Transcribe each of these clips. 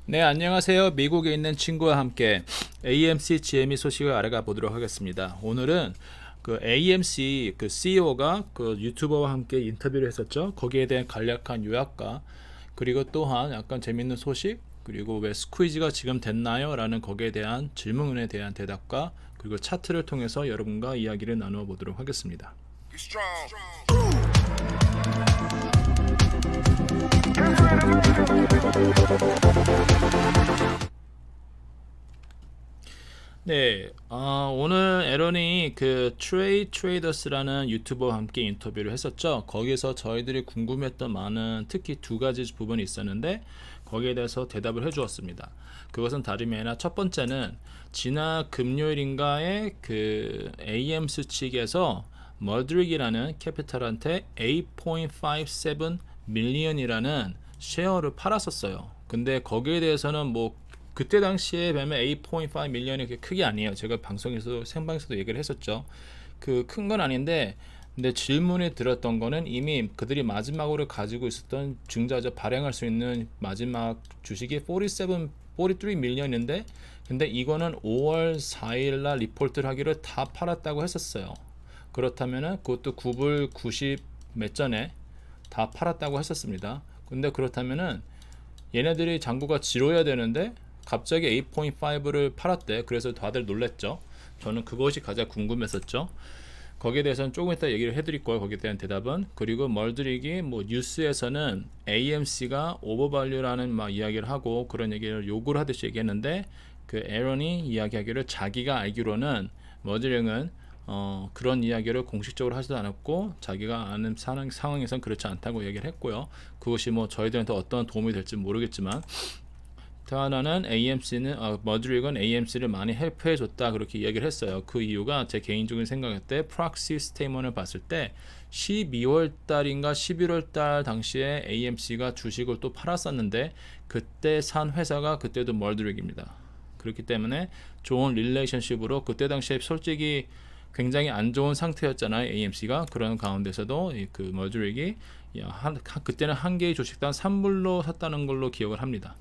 네, 안녕하세요. 미국에 있는 친구와 함께 AMC GME 소식을 알아가 보도록 하겠습니다. 오늘은 그 AMC 그 CEO가 그 유튜버와 함께 인터뷰를 했었죠. 거기에 대한 간략한 요약과 그리고 또한 약간 재밌는 소식, 그리고 왜 스퀴즈가 지금 됐나요? 라는 거기에 대한 질문에 대한 대답과 그리고 차트를 통해서 여러분과 이야기를 나누어 보도록 하겠습니다. 네, 오늘 에런이 그 트레이더스라는 유튜버와 함께 인터뷰를 했었죠. 거기서 저희들이 궁금했던 많은 특히 두 가지 부분이 있었는데 거기에 대해서 대답을 해주었습니다. 그것은 다름이 아니라 첫 번째는 지난 금요일인가에 그 AMC 측에서 머드릭이라는 캐피탈한테 8.57 밀리언이라는 쉐어를 팔았었어요. 근데 거기에 대해서는 뭐 그때 당시에 뵈면 8.5 밀리언이 그렇게 크게 아니에요. 제가 방송에서 생방에서도 얘기를 했었죠. 그 큰 건 아닌데, 근데 질문이 들었던 거는 이미 그들이 마지막으로 가지고 있었던 증자적 발행할 수 있는 마지막 주식이 43 밀리언인데, 근데 이거는 5월 4일날 리포트를 하기를 다 팔았다고 했었어요. 그렇다면은 그것도 9불 90 몇 전에 다 팔았다고 했었습니다. 근데 그렇다면은 얘네들이 장부가 지로야 되는데 갑자기 8.5를 팔았대. 그래서 다들 놀랬죠. 저는 그것이 가장 궁금했었죠. 거기에 대해서는 조금 이따 얘기를 해드릴 거예요. 거기에 대한 대답은. 그리고 멀드릭이 뭐 뉴스에서는 AMC가 오버밸류라는 막 이야기를 하고 그런 얘기를 요구를 하듯이 얘기했는데, 그 에런이 이야기하기를 자기가 알기로는 멀드릭은 그런 이야기를 공식적으로 하지도 않았고 자기가 아는 상황에선 그렇지 않다고 얘기를 했고요. 그것이 뭐 저희들한테 어떤 도움이 될지 모르겠지만, 더 하나는 머드릭은 AMC를 많이 헬프해 줬다 그렇게 이야기를 했어요. 그 이유가 제 개인적인 생각일 때 프락시 스테이먼을 봤을 때 12월 달인가 11월 달 당시에 AMC가 주식을 또 팔았었는데 그때 산 회사가 그때도 머드릭입니다. 그렇기 때문에 좋은 릴레이션십으로 그때 당시에 솔직히 굉장히 안 좋은 상태였잖아요. AMC가. 그런 가운데서도 그 머드릭이 그때는 한 개의 주식당 3불로 샀다는 걸로 기억을 합니다.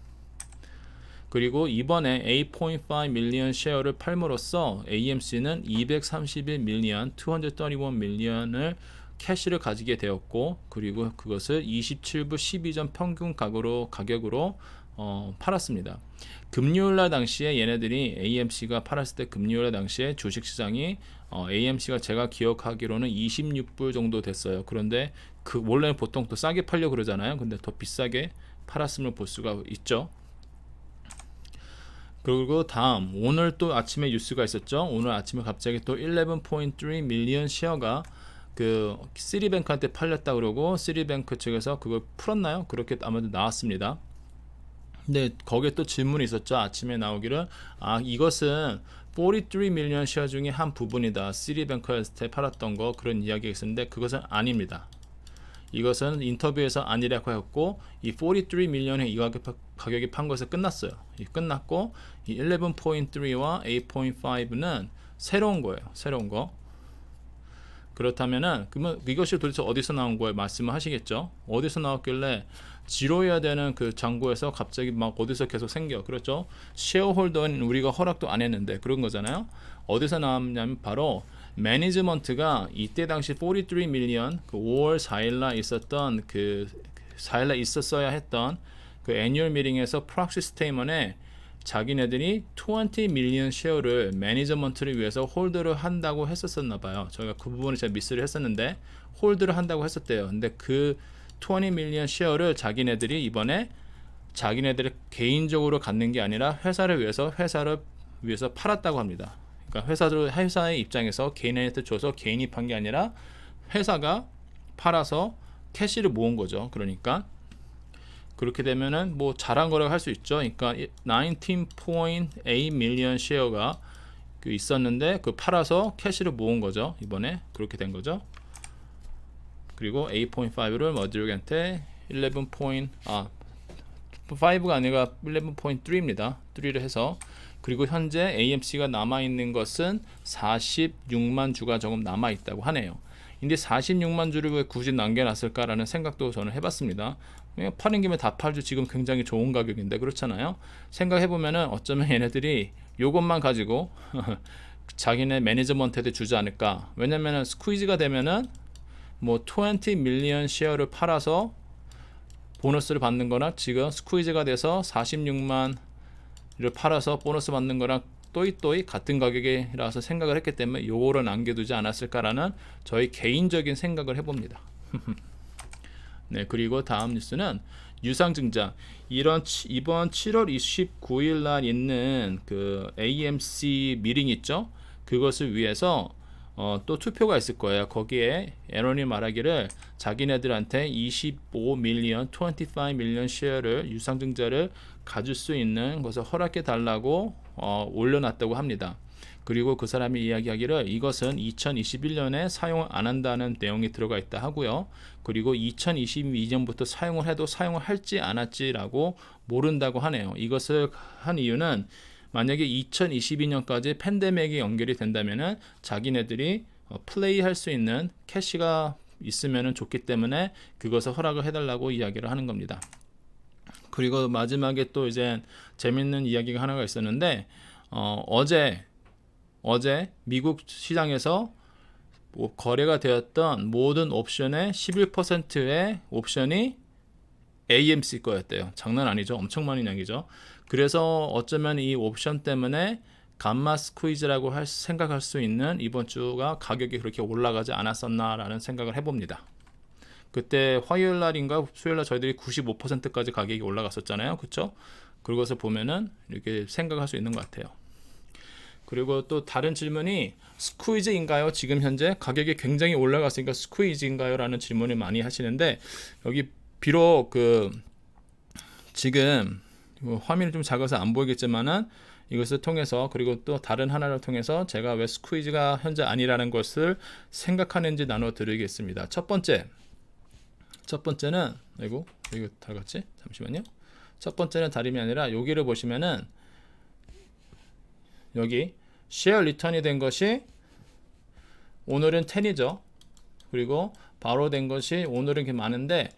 그리고 이번에 8.5 밀리언 쉐어를 팔므로써 AMC는 231 밀리언, 231 밀리언을 캐시를 가지게 되었고, 그리고 그것을 27불 12전 평균 가격으로 팔았습니다. 금요일날 당시에 얘네들이 AMC가 팔았을 때 금요일 당시에 주식시장이 AMC가 제가 기억하기로는 26불 정도 됐어요. 그런데 그 원래는 보통 또 싸게 팔려 그러잖아요. 근데 더 비싸게 팔았음을 볼 수가 있죠. 그리고 다음 오늘 또 아침에 뉴스가 있었죠. 오늘 아침에 갑자기 또 11.3 밀리언 쉐어가 그 시리뱅크한테 팔렸다 그러고 시리뱅크 측에서 그걸 풀었나요? 그렇게 아마도 나왔습니다. 근데 거기에 또 질문이 있었죠. 아침에 나오기를 이것은 43 밀리언 쉐어 중에 한 부분이다. 시리뱅크한테 팔았던 거 그런 이야기가 있었는데 그것은 아닙니다. 이것은 인터뷰에서 아니라고 했고 이 43 밀리언의 이 가격이 판 것에 끝났어요. 끝났고 이 11.3와 8.5는 새로운 거예요. 새로운 거. 그렇다면은 그러면 이것이 도대체 어디서 나온 거예요? 말씀을 하시겠죠. 어디서 나왔길래 지로해야 되는 그 장고에서 갑자기 막 어디서 계속 생겨. 그렇죠. 쉐어홀더는 우리가 허락도 안 했는데 그런 거잖아요. 어디서 나왔냐면 바로 매니지먼트가 이때 당시 43 밀리언 그 5월 4일날 있었던 그 4일날 있었어야 했던 그 애뉴얼 미팅에서 프락시 스테이먼에 자기네들이 20 밀리언 쉐어를 매니저먼트를 위해서 홀드를 한다고 했었나 봐요. 저희가 그 부분을 제가 미스를 했었는데 홀드를 한다고 했었대요. 근데 그 20 밀리언 쉐어를 자기네들이 이번에 자기네들이 개인적으로 갖는 게 아니라 회사를 위해서 팔았다고 합니다. 그러니까 회사의 입장에서 개인한테 줘서 개인이 판 게 아니라 회사가 팔아서 캐시를 모은 거죠. 그러니까 그렇게 되면은 뭐 잘한 거라고 할 수 있죠. 그러니까 19.8 밀리언 쉐어가 그 있었는데 그 팔아서 캐시를 모은 거죠. 이번에 그렇게 된 거죠. 그리고 8.5를 머드릭한테 5가 아니라 11.3입니다. 3를 해서 그리고 현재 AMC가 남아있는 것은 46만 주가 조금 남아있다고 하네요. 근데 46만 주를 왜 굳이 남겨놨을까라는 생각도 저는 해봤습니다. 그냥 파는 김에 다 팔죠. 지금 굉장히 좋은 가격인데 그렇잖아요. 생각해보면은 어쩌면 얘네들이 요것만 가지고 자기네 매니저먼트한테 주지 않을까. 왜냐면은 스퀴즈가 되면은 뭐 20 밀리언 쉐어를 팔아서 보너스를 받는 거나 지금 스퀴즈가 돼서 46만을 팔아서 보너스 받는 거랑 또이 같은 가격이라서 생각을 했기 때문에 요거를 남겨두지 않았을까라는 저희 개인적인 생각을 해봅니다. 네, 그리고 다음 뉴스는 유상증자. 이번 7월 29일 날 있는 그 AMC 미팅 있죠? 그것을 위해서 또 투표가 있을 거예요. 거기에 에런이 말하기를 자기네들한테 25 밀리언, 25 밀리언 쉐어를 유상증자를 가질 수 있는 것을 허락해 달라고 올려놨다고 합니다. 그리고 그 사람이 이야기하기를 이것은 2021년에 사용을 안 한다는 내용이 들어가 있다 하고요. 그리고 2022년부터 사용을 해도 사용을 할지 안 할지라고 모른다고 하네요. 이것을 한 이유는 만약에 2022년까지 팬데믹이 연결이 된다면은 자기네들이 플레이할 수 있는 캐시가 있으면 좋기 때문에 그것을 허락을 해달라고 이야기를 하는 겁니다. 그리고 마지막에 또 이제 재밌는 이야기가 하나가 있었는데 어제 미국 시장에서 거래가 되었던 모든 옵션의 11%의 옵션이 AMC 거였대요. 장난 아니죠. 엄청 많은 양이죠. 그래서 어쩌면 이 옵션 때문에 감마 스퀴즈라고 생각할 수 있는 이번 주가 가격이 그렇게 올라가지 않았었나라는 생각을 해봅니다. 그때 화요일 날인가 수요일 날 저희들이 95%까지 가격이 올라갔었잖아요. 그렇죠? 그것을 보면은 이렇게 생각할 수 있는 것 같아요. 그리고 또 다른 질문이 스퀴즈인가요? 지금 현재 가격이 굉장히 올라갔으니까 스퀴즈인가요? 라는 질문을 많이 하시는데 여기 비록 그 지금 화면이 좀 작아서 안 보이겠지만은 이것을 통해서 그리고 또 다른 하나를 통해서 제가 왜 스퀴즈가 현재 아니라는 것을 생각하는지 나눠 드리겠습니다. 첫 번째는 이거 달갔지? 잠시만요. 첫 번째는 다름이 아니라 여기를 보시면은 여기 쉐어 리턴이 된 것이 오늘은 10이죠. 그리고 바로 된 것이 오늘은 이렇게 많은데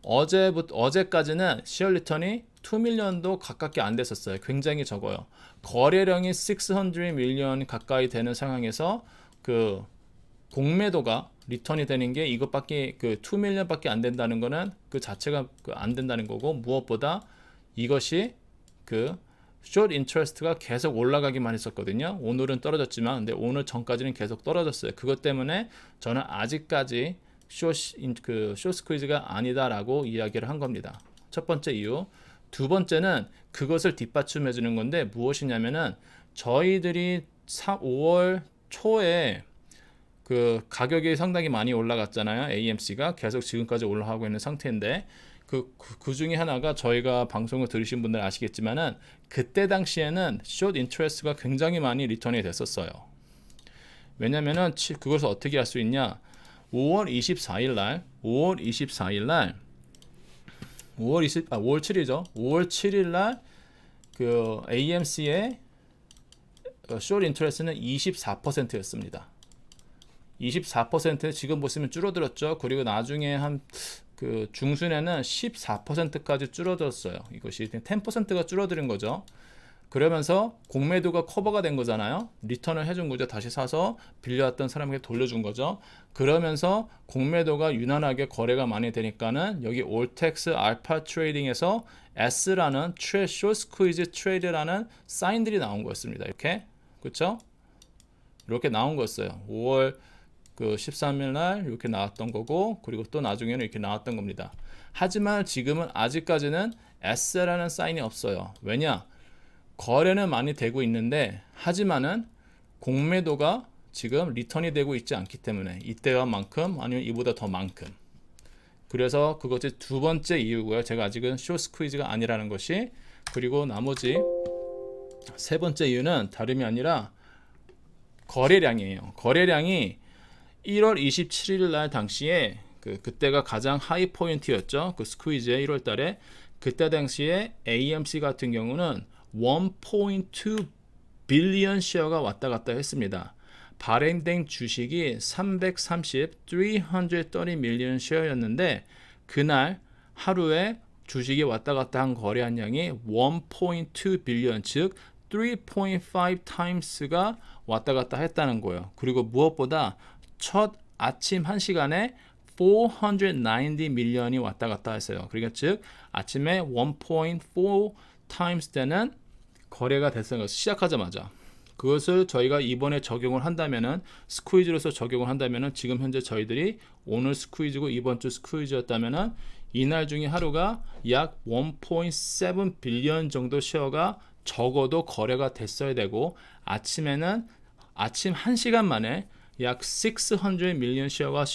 어제까지는 쉐어 리턴이 2밀리언도 가깝게 안 됐었어요. 굉장히 적어요. 거래량이 600 밀리언 가까이 되는 상황에서 그 공매도가 리턴이 되는 게 이것밖에 그 2밀리언밖에 안 된다는 거는 그 자체가 안 된다는 거고 무엇보다 이것이 그 숏 인터레스트가 계속 올라가기만 했었거든요. 오늘은 떨어졌지만 근데 오늘 전까지는 계속 떨어졌어요. 그것 때문에 저는 아직까지 숏 스퀴즈가 아니다라고 이야기를 한 겁니다. 첫 번째 이유. 두 번째는 그것을 뒷받침해 주는 건데 무엇이냐면은 저희들이 5월 초에 그 가격이 상당히 많이 올라갔잖아요. AMC가 계속 지금까지 올라가고 있는 상태인데 그 중에 하나가 저희가 방송을 들으신 분들 아시겠지만은 그때 당시에는 숏 인터레스트가 굉장히 많이 리턴이 됐었어요. 왜냐면은 그것을 어떻게 할 수 있냐? 5월 7일이죠. 5월 7일 날 그 AMC의 숏 인터레스트는 24%였습니다. 24% 지금 보시면 줄어들었죠. 그리고 나중에 한 그 중순에는 14%까지 줄어들었어요. 이것이 10%가 줄어드는 거죠. 그러면서 공매도가 커버가 된 거잖아요. 리턴을 해준 거죠. 다시 사서 빌려왔던 사람에게 돌려준 거죠. 그러면서 공매도가 유난하게 거래가 많이 되니까는 여기 올텍스 알파 트레이딩에서 S라는 숏 스퀴즈 트레이드라는 사인들이 나온 거였습니다. 이렇게 그렇죠? 이렇게 나온 거였어요. 5월 그 13일 날 이렇게 나왔던 거고 그리고 또 나중에는 이렇게 나왔던 겁니다. 하지만 지금은 아직까지는 S라는 사인이 없어요. 왜냐? 거래는 많이 되고 있는데 하지만은 공매도가 지금 리턴이 되고 있지 않기 때문에 이때만큼 아니면 이보다 더 만큼. 그래서 그것이 두 번째 이유고요. 제가 아직은 숏 스퀴즈가 아니라는 것이. 그리고 나머지 세 번째 이유는 다름이 아니라 거래량이에요. 거래량이 1월 27일 날 당시에 그때가 가장 하이 포인트였죠. 그 스퀴즈의 1월 달에 그때 당시에 AMC 같은 경우는 1.2 빌리언 쉐어가 왔다 갔다 했습니다. 발행된 주식이 330 밀리언 쉐어였는데 그날 하루에 주식이 왔다 갔다 한 거래한 양이 1.2 빌리언, 즉 3.5 times가 왔다 갔다 했다는 거예요. 그리고 무엇보다 첫 아침 1시간에 490 밀리언이 왔다 갔다 했어요. 그러니까 즉 아침에 1.4 times 되는 거래가 됐어요. 시작하자마자. 그것을 저희가 이번에 적용을 한다면은, 스퀴즈로서 적용을 한다면은, 지금 현재 저희들이 오늘 스퀴즈고 이번 주 스퀴즈였다면은 이날 중에 하루가 약 1.7 빌리언 정도 쉐어가 적어도 거래가 됐어야 되고, 아침에는 아침 1시간 만에 약 600 밀리언 쉐어가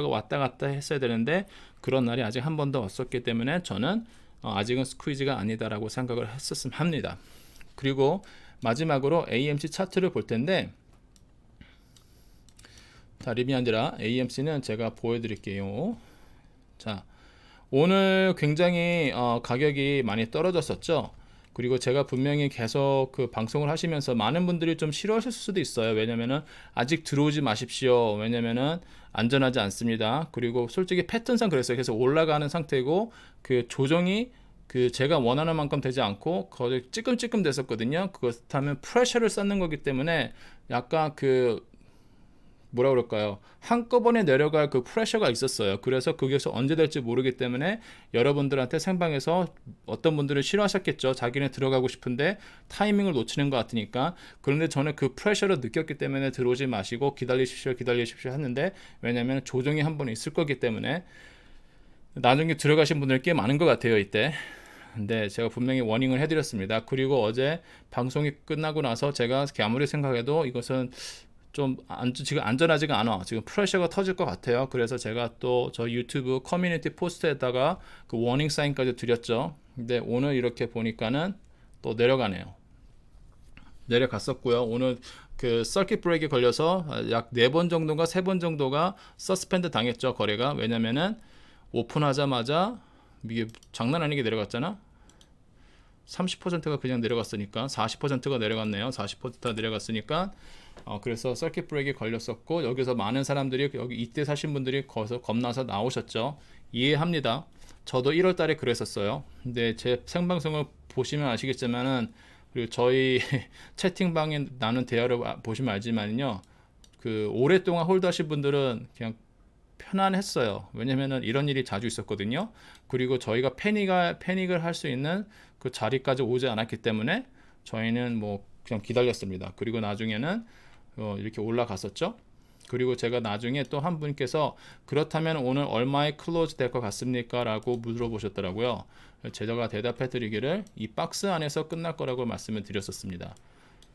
왔다 갔다 했어야 되는데 그런 날이 아직 한 번도 없었기 때문에 저는 아직은 스퀴즈가 아니다라고 생각을 했었음 합니다. 그리고 마지막으로 AMC 차트를 볼 텐데, 다름이 아니라 AMC는 제가 보여드릴게요. 자, 오늘 굉장히 가격이 많이 떨어졌었죠. 그리고 제가 분명히 계속 그 방송을 하시면서 많은 분들이 좀 싫어하실 수도 있어요. 왜냐면은 아직 들어오지 마십시오. 왜냐면은 안전하지 않습니다. 그리고 솔직히 패턴상 그랬어요. 그래서 올라가는 상태고 그 조정이 그 제가 원하는 만큼 되지 않고 거의 찌끔찌끔 됐었거든요. 그렇다면 프레셔를 쌓는 거기 때문에 약간 그 뭐라 그럴까요? 한꺼번에 내려갈 그 프레셔가 있었어요. 그래서 그게서 언제 될지 모르기 때문에 여러분들한테 생방에서 어떤 분들은 싫어하셨겠죠. 자기는 들어가고 싶은데 타이밍을 놓치는 것 같으니까. 그런데 저는 그 프레셔를 느꼈기 때문에 들어오지 마시고 기다리십시오 했는데, 왜냐면 조정이 한 번 있을 거기 때문에. 나중에 들어가신 분들 꽤 많은 것 같아요, 이때. 근데 제가 분명히 워닝을 해드렸습니다. 그리고 어제 방송이 끝나고 나서 제가 아무리 생각해도 이것은 지금 안전하지가 않아. 지금 프레셔가 터질 것 같아요. 그래서 제가 또 저 유튜브 커뮤니티 포스트에다가 그 워닝 사인까지 드렸죠. 근데 오늘 이렇게 보니까는 또 내려가네요. 내려갔었고요. 오늘 그 서킷 브레이크에 걸려서 약 4번 정도인가 3번 정도가 서스펜드 당했죠, 거래가. 왜냐면은 오픈하자마자 이게 장난 아니게 내려갔잖아. 30%가 그냥 내려갔으니까 40%가 내려갔네요. 40%가 내려갔으니까 그래서 서킷 브레이크에 걸렸었고, 여기서 많은 사람들이 여기 이때 사신 분들이 거기서 겁나서 나오셨죠. 이해합니다. 저도 1월 달에 그랬었어요. 근데 제 생방송을 보시면 아시겠지만은, 그리고 저희 채팅방에 나눈 대화를 보시면 알지만요, 그 오랫동안 홀드하신 분들은 그냥 편안했어요. 왜냐면은 이런 일이 자주 있었거든요. 그리고 저희가 패닉을 할 수 있는 그 자리까지 오지 않았기 때문에 저희는 뭐 그냥 기다렸습니다. 그리고 나중에는 이렇게 올라갔었죠. 그리고 제가 나중에 또 한 분께서 그렇다면 오늘 얼마에 클로즈 될 것 같습니까? 라고 물어보셨더라고요. 제가 대답해 드리기를 이 박스 안에서 끝날 거라고 말씀을 드렸었습니다.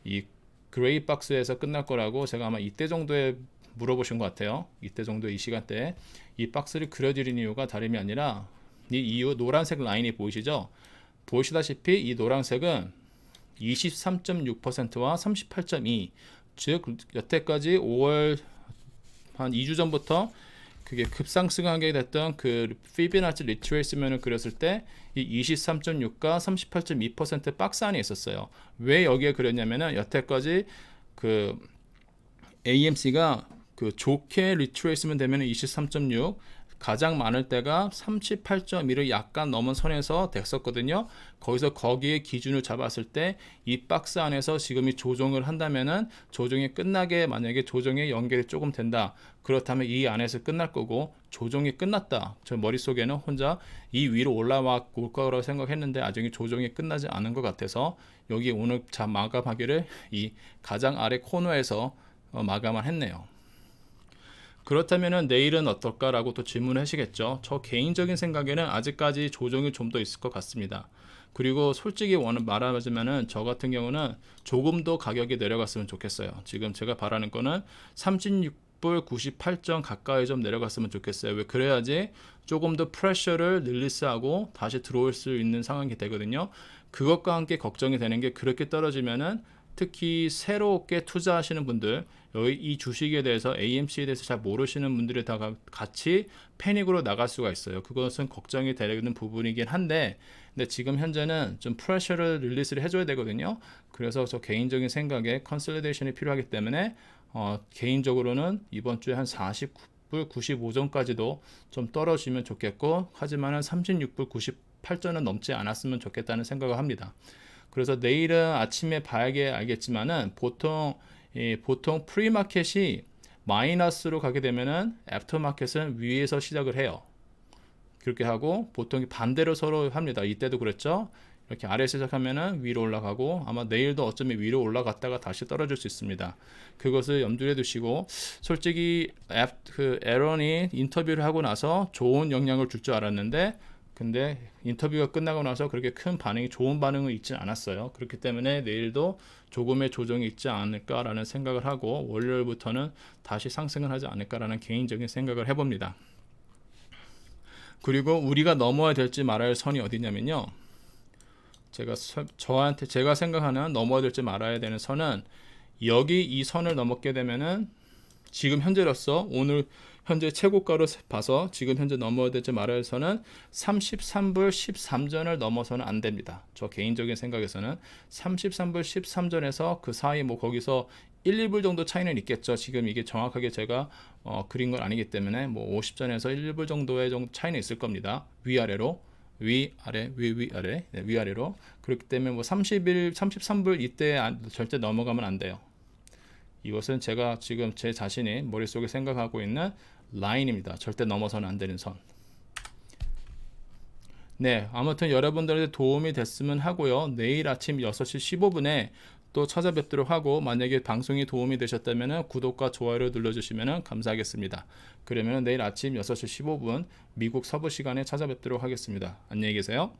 이 그레이 박스에서 끝날 거라고 제가 아마 이때 정도에 물어보신 것 같아요. 이때 정도 이 시간대에 이 박스를 그려드린 이유가 다름이 아니라 이 이유 노란색 라인이 보이시죠? 보시다시피 이 노란색은 23.6%와 38.2, 즉 여태까지 5월 한 2주 전부터 그게 급상승하게 됐던 그 피보나치 리트레이스면을 그렸을 때 이 23.6과 38.2% 박스 안에 있었어요. 왜 여기에 그렸냐면은 여태까지 그 AMC가 그 좋게 리트레이스면 되면 23.6, 가장 많을 때가 38.1을 약간 넘은 선에서 됐었거든요. 거기에 기준을 잡았을 때 이 박스 안에서 지금이 조정을 한다면은 조정이 끝나게, 만약에 조정에 연결이 조금 된다, 그렇다면 이 안에서 끝날 거고, 조정이 끝났다, 저 머릿속에는 혼자 이 위로 올라올 거라고 생각했는데 아직 조정이 끝나지 않은 것 같아서 여기 오늘 마감하기를 이 가장 아래 코너에서 마감을 했네요. 그렇다면 내일은 어떨까라고 또 질문을 하시겠죠. 저 개인적인 생각에는 아직까지 조정이 좀 더 있을 것 같습니다. 그리고 솔직히 말하자면은 저 같은 경우는 조금 더 가격이 내려갔으면 좋겠어요. 지금 제가 바라는 거는 36불 98점 가까이 좀 내려갔으면 좋겠어요. 왜? 그래야지 조금 더 프레셔를 릴리스하고 다시 들어올 수 있는 상황이 되거든요. 그것과 함께 걱정이 되는 게, 그렇게 떨어지면은 특히 새롭게 투자하시는 분들, 여기 이 주식에 대해서 AMC에 대해서 잘 모르시는 분들에다가 같이 패닉으로 나갈 수가 있어요. 그것은 걱정이 되는 부분이긴 한데, 근데 지금 현재는 좀 프레셔를 릴리스를 해줘야 되거든요. 그래서 저 개인적인 생각에 컨솔리데이션이 필요하기 때문에 개인적으로는 이번 주에 한 36불 95전까지도 좀 떨어지면 좋겠고, 하지만은 36불 98전은 넘지 않았으면 좋겠다는 생각을 합니다. 그래서 내일은 아침에 봐야 알겠지만은 보통 프리마켓이 마이너스로 가게 되면은 애프터마켓은 위에서 시작을 해요. 그렇게 하고 보통 반대로 서로 합니다. 이때도 그랬죠. 이렇게 아래에서 시작하면은 위로 올라가고, 아마 내일도 어쩌면 위로 올라갔다가 다시 떨어질 수 있습니다. 그것을 염두에 두시고, 솔직히 에런이 인터뷰를 하고 나서 좋은 영향을 줄 줄 알았는데, 근데 인터뷰가 끝나고 나서 그렇게 큰 반응이, 좋은 반응은 있지 않았어요. 그렇기 때문에 내일도 조금의 조정이 있지 않을까라는 생각을 하고, 월요일부터는 다시 상승을 하지 않을까라는 개인적인 생각을 해봅니다. 그리고 우리가 넘어야 될지 말아야 할 선이 어디냐면요, 제가 생각하는 넘어야 될지 말아야 되는 선은, 여기 이 선을 넘었게 되면은 지금 현재로서 오늘 현재 최고가로 봐서 지금 현재 넘어야 될지 말아야 할 선은 33불 13전을 넘어서는 안 됩니다. 저 개인적인 생각에서는 33불 13전에서 그 사이 뭐 거기서 1, 2불 정도 차이는 있겠죠. 지금 이게 정확하게 제가 그린 건 아니기 때문에 뭐 50전에서 1, 2불 정도의 차이는 있을 겁니다. 위아래로. 위아래, 위아래, 네, 위아래로. 그렇기 때문에 뭐 33불 이때 절대 넘어가면 안 돼요. 이것은 제가 지금 제 자신이 머릿속에 생각하고 있는 라인입니다. 절대 넘어서는 안 되는 선. 네, 아무튼 여러분들한테 도움이 됐으면 하고요. 내일 아침 6시 15분에 또 찾아뵙도록 하고, 만약에 방송이 도움이 되셨다면 구독과 좋아요를 눌러주시면 감사하겠습니다. 그러면 내일 아침 6시 15분 미국 서부 시간에 찾아뵙도록 하겠습니다. 안녕히 계세요.